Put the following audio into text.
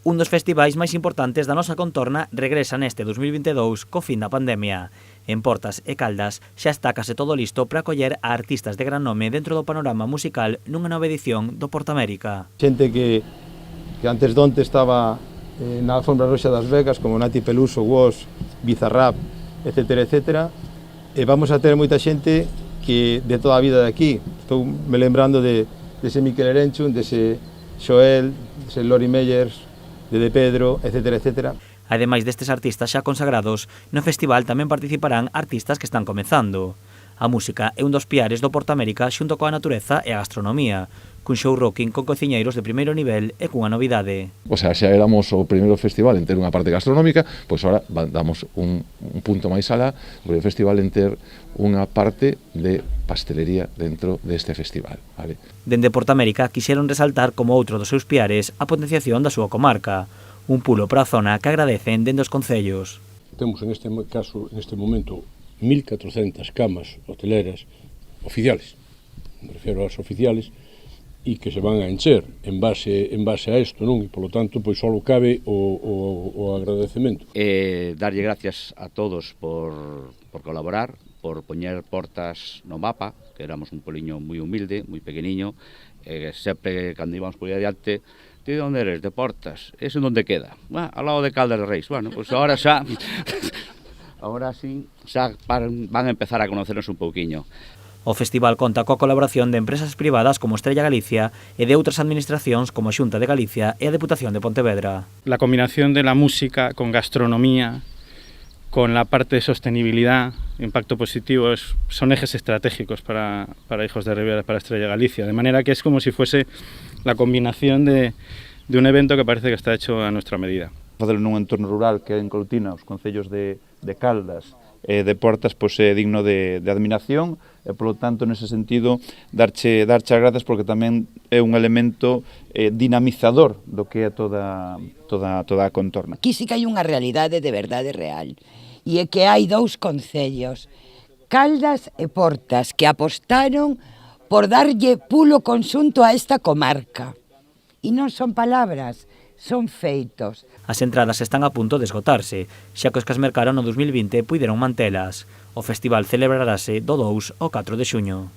Un dos festivais máis importantes da nosa contorna regresa neste 2022 co fin da pandemia. En Portas e Caldas xa está case todo listo para acoller a artistas de gran nome dentro do panorama musical nunha nova edición do Portamérica. Xente que antes donte estaba na alfombra roxa das Vegas, como Nati Peluso, Woz, Bizarrap, etcétera, etcétera, e vamos a ter moita xente que de toda a vida de aquí. Estou me lembrando dese Miquel Erenchun, dese Xoel, dese Lori Meyers, de Pedro, etcétera, etcétera. Ademais destes artistas xa consagrados, no festival tamén participarán artistas que están comezando. A música é un dos piares do Portamérica xunto coa natureza e a gastronomía, cun show rocking con cociñeiros de primeiro nivel e cunha novidade. O sea, xa éramos o primeiro festival en ter unha parte gastronómica, pois agora damos un punto máis alá, o primeiro festival en ter unha parte de pastelería dentro deste festival. Vale? Dende Portamérica quixeron resaltar como outro dos seus piares a potenciación da súa comarca, un pulo para a zona que agradecen dende os concellos. Temos en este caso, en este momento, 1.400 camas hoteleras oficiales, me refiero ás oficiales, e que se van a encher en base a isto, non? E, polo tanto, pois só cabe o agradecemento. Darlle gracias a todos por colaborar, por poñer Portas no mapa, que éramos un poliño moi humilde, moi pequeniño, sempre, cando íbamos por aí adiante, ti de onde eres? De Portas. Ese onde queda? Ao lado de Caldas de Reis. Bueno, pois agora xa... Agora sí, xa van a empezar a conocernos un pouquiño. O festival conta coa colaboración de empresas privadas como Estrella Galicia e de outras administracións como a Xunta de Galicia e a Deputación de Pontevedra. La combinación de la música con gastronomía, con la parte de sostenibilidad, impacto positivo, son ejes estratégicos para Hijos de Ribera, para Estrella Galicia, de manera que es como si fuese la combinación de un evento que parece que está hecho a nuestra medida. Facelo nun entorno rural que englutina os concellos de Caldas e de Portas, pois é digno de admiración e, polo tanto, nese sentido, darche as grazas porque tamén é un elemento dinamizador do que é toda a contorna. Aquí sí que hai unha realidade de verdade real e é que hai dous concellos, Caldas e Portas, que apostaron por darlle pulo conxunto a esta comarca. E non son palabras, son feitos. As entradas están a punto de esgotarse, xa que os que as mercaron no 2020 puideron mantelas. O festival celebrarase do 2 ao 4 de xuño.